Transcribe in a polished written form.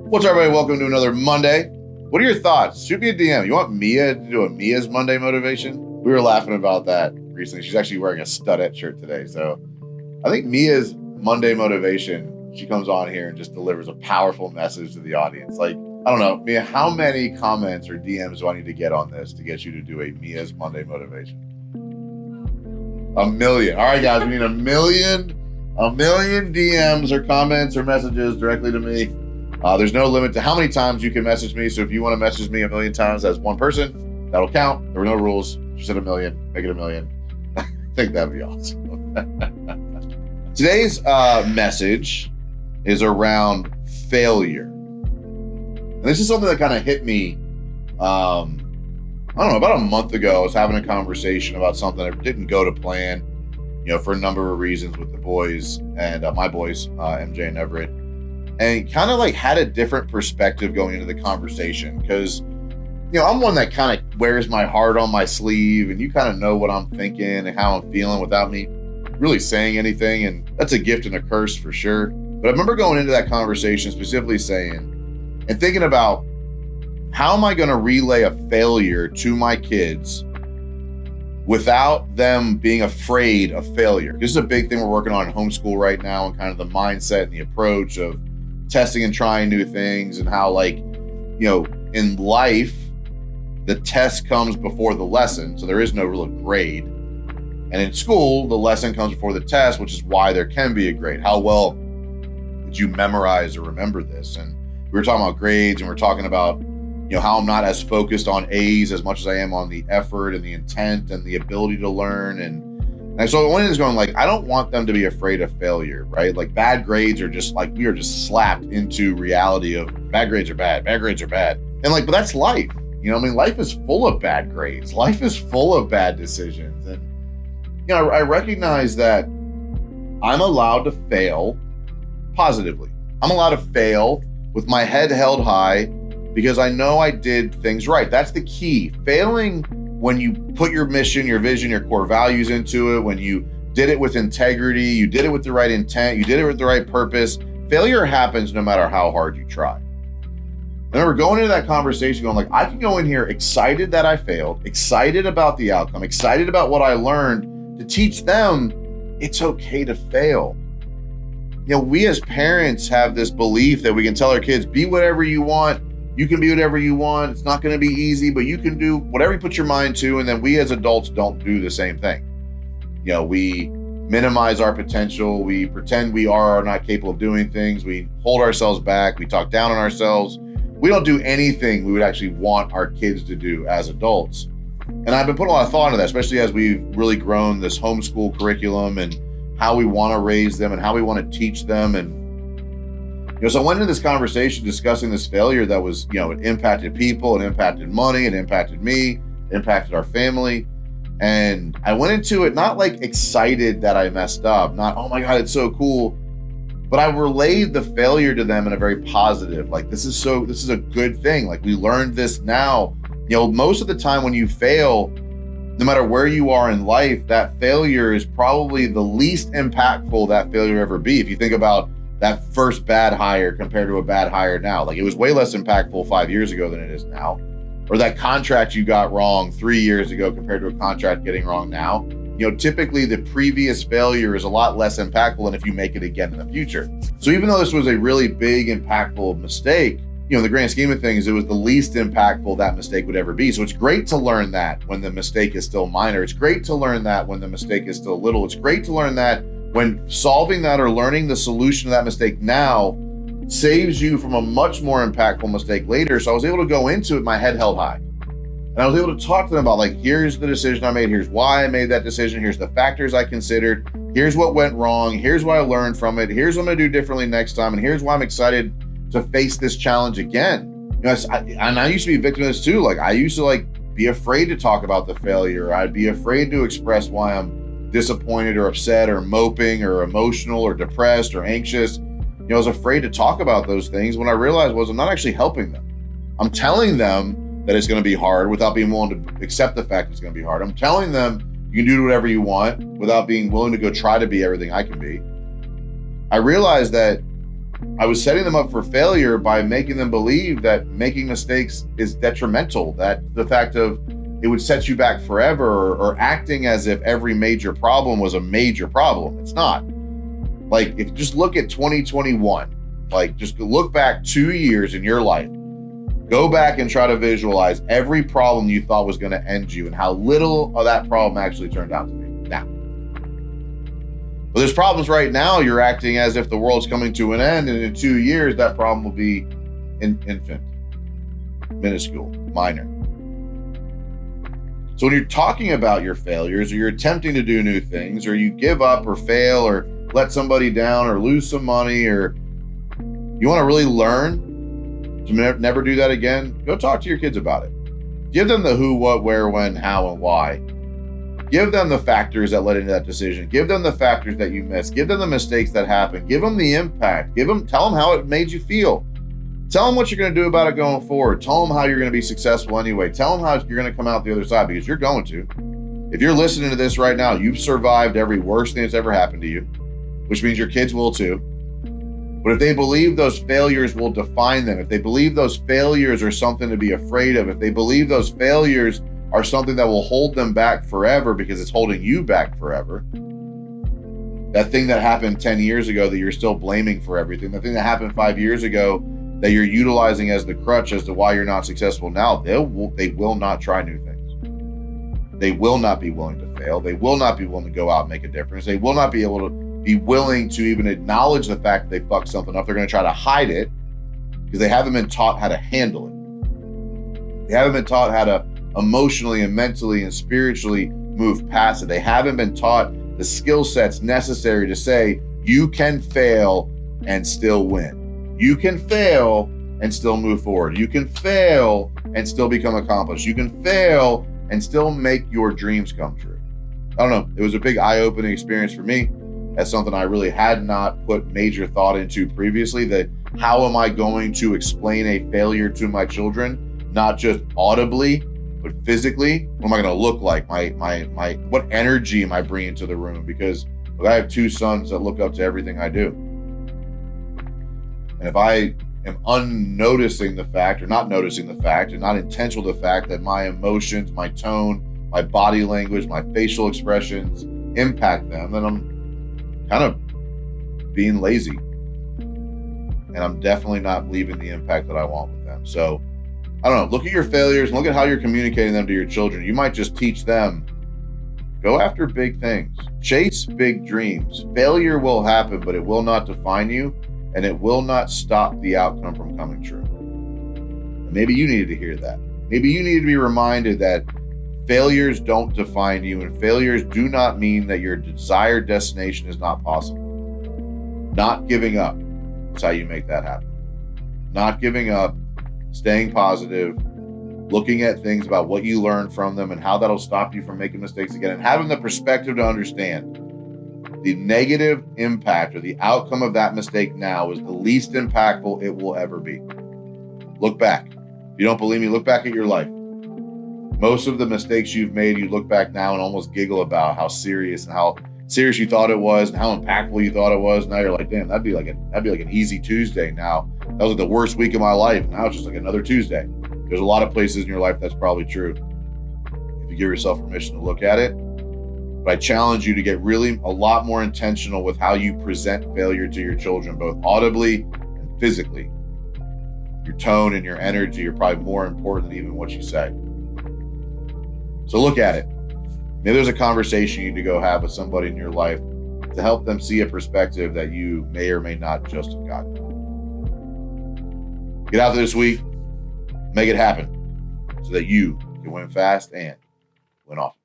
What's up, everybody? Welcome to another Monday. What are your thoughts? Shoot me a DM. You want Mia to do a Mia's Monday motivation? We were laughing about that recently. She's actually wearing a studette shirt today. So I think Mia's Monday motivation, she comes on here and just delivers a powerful message to the audience. Like, I don't know, Mia, how many comments or DMs do I need to get on this to get you to do a Mia's Monday motivation? 1 million. All right, guys, we need 1 million DMs or comments or messages directly to me. There's no limit to how many times you can message me. So if you want to message me 1 million times as one person, that'll count. There were no rules. She said 1 million, make it 1 million. I think that'd be awesome. Today's message is around failure. And this is something that kind of hit me, I don't know, about a month ago. I was having a conversation about something that didn't go to plan, for a number of reasons with the boys and my boys, MJ and Everett. And kind of like had a different perspective going into the conversation because, I'm one that kind of wears my heart on my sleeve and you kind of know what I'm thinking and how I'm feeling without me really saying anything. And that's a gift and a curse for sure. But I remember going into that conversation specifically saying and thinking about how am I going to relay a failure to my kids without them being afraid of failure? This is a big thing we're working on in homeschool right now and kind of the mindset and the approach of testing and trying new things and how in life, the test comes before the lesson. So there is no real grade. And in school, the lesson comes before the test, which is why there can be a grade. How well did you memorize or remember this? And we were talking about grades and we're talking about, how I'm not as focused on A's as much as I am on the effort and the intent and the ability to learn. And so one is going I don't want them to be afraid of failure, right? Like bad grades are just we are just slapped into reality of bad grades are bad. And but that's life. Life is full of bad grades. Life is full of bad decisions. And, I recognize that I'm allowed to fail positively. I'm allowed to fail with my head held high because I know I did things right. That's the key. Failing when you put your mission, your vision, your core values into it, when you did it with integrity, you did it with the right intent, you did it with the right purpose, failure happens no matter how hard you try. I remember going into that conversation going I can go in here excited that I failed, excited about the outcome, excited about what I learned to teach them it's okay to fail. We as parents have this belief that we can tell our kids, be whatever you want. You can be whatever you want. It's not going to be easy, but you can do whatever you put your mind to. And then we as adults don't do the same thing. We minimize our potential. We pretend we are not capable of doing things. We hold ourselves back. We talk down on ourselves. We don't do anything we would actually want our kids to do as adults. And I've been putting a lot of thought into that, especially as we've really grown this homeschool curriculum and how we want to raise them and how we want to teach them. And so I went into this conversation discussing this failure that was, it impacted people, it impacted money, it impacted me, it impacted our family. And I went into it not excited that I messed up, not, oh my God, it's so cool. But I relayed the failure to them in a very positive, this is a good thing. We learned this now. Most of the time when you fail, no matter where you are in life, that failure is probably the least impactful that failure ever be. If you think about that first bad hire compared to a bad hire now. It was way less impactful 5 years ago than it is now. Or that contract you got wrong 3 years ago compared to a contract getting wrong now. Typically the previous failure is a lot less impactful than if you make it again in the future. So even though this was a really big, impactful mistake, in the grand scheme of things, it was the least impactful that mistake would ever be. So it's great to learn that when the mistake is still minor. It's great to learn that when the mistake is still little. It's great to learn that when solving that or learning the solution to that mistake now saves you from a much more impactful mistake later. So I was able to go into it, my head held high. And I was able to talk to them about here's the decision I made. Here's why I made that decision. Here's the factors I considered. Here's what went wrong. Here's what I learned from it. Here's what I'm going to do differently next time. And here's why I'm excited to face this challenge again. I used to be a victim of this too. I used to be afraid to talk about the failure. I'd be afraid to express why I'm disappointed or upset or moping or emotional or depressed or anxious. I was afraid to talk about those things when I realized I'm not actually helping them. I'm telling them that it's going to be hard without being willing to accept the fact it's going to be hard. I'm telling them you can do whatever you want without being willing to go try to be everything I can be. I realized that I was setting them up for failure by making them believe that making mistakes is detrimental, that the fact of it would set you back forever, or acting as if every major problem was a major problem. It's not. Like, if you just look at 2021, like just look back 2 years in your life, go back and try to visualize every problem you thought was going to end you and how little of that problem actually turned out to be. Now, but there's problems right now. You're acting as if the world's coming to an end, and in 2 years, that problem will be infant, minuscule, minor. So when you're talking about your failures, or you're attempting to do new things, or you give up or fail or let somebody down or lose some money, or you want to really learn to never do that again, go talk to your kids about it. Give them the who, what, where, when, how, and why. Give them the factors that led into that decision. Give them the factors that you missed. Give them the mistakes that happened. Give them the impact. Tell them how it made you feel. Tell them what you're going to do about it going forward. Tell them how you're going to be successful anyway. Tell them how you're going to come out the other side, because you're going to. If you're listening to this right now, you've survived every worst thing that's ever happened to you, which means your kids will too. But if they believe those failures will define them, if they believe those failures are something to be afraid of, if they believe those failures are something that will hold them back forever because it's holding you back forever, that thing that happened 10 years ago that you're still blaming for everything, the thing that happened 5 years ago that you're utilizing as the crutch as to why you're not successful now, they will not try new things. They will not be willing to fail. They will not be willing to go out and make a difference. They will not be willing to even acknowledge the fact that they fucked something up. They're going to try to hide it because they haven't been taught how to handle it. They haven't been taught how to emotionally and mentally and spiritually move past it. They haven't been taught the skill sets necessary to say, you can fail and still win. You can fail and still move forward. You can fail and still become accomplished. You can fail and still make your dreams come true. I don't know. It was a big eye-opening experience for me. That's something I really had not put major thought into previously, that how am I going to explain a failure to my children, not just audibly, but physically? What am I going to look like? What energy am I bringing to the room? Because look, I have 2 sons that look up to everything I do. And if I am unnoticing the fact, or not noticing the fact, and not intentional to the fact that my emotions, my tone, my body language, my facial expressions impact them, then I'm kind of being lazy. And I'm definitely not leaving the impact that I want with them. So I don't know, look at your failures and look at how you're communicating them to your children. You might just teach them, go after big things, chase big dreams. Failure will happen, but it will not define you, and it will not stop the outcome from coming true. And maybe you needed to hear that. Maybe you need to be reminded that failures don't define you, and failures do not mean that your desired destination is not possible. Not giving up is how you make that happen. Not giving up, staying positive, looking at things about what you learned from them and how that'll stop you from making mistakes again, and having the perspective to understand the negative impact or the outcome of that mistake now is the least impactful it will ever be. Look back. If you don't believe me, look back at your life. Most of the mistakes you've made, you look back now and almost giggle about how serious you thought it was and how impactful you thought it was. Now you're like, damn, that'd be like an easy Tuesday now. That was like the worst week of my life. Now it's just like another Tuesday. There's a lot of places in your life that's probably true. If you give yourself permission to look at it. But I challenge you to get really a lot more intentional with how you present failure to your children, both audibly and physically. Your tone and your energy are probably more important than even what you say. So look at it. Maybe there's a conversation you need to go have with somebody in your life to help them see a perspective that you may or may not just have gotten. Get out there this week, make it happen so that you can win fast and win often.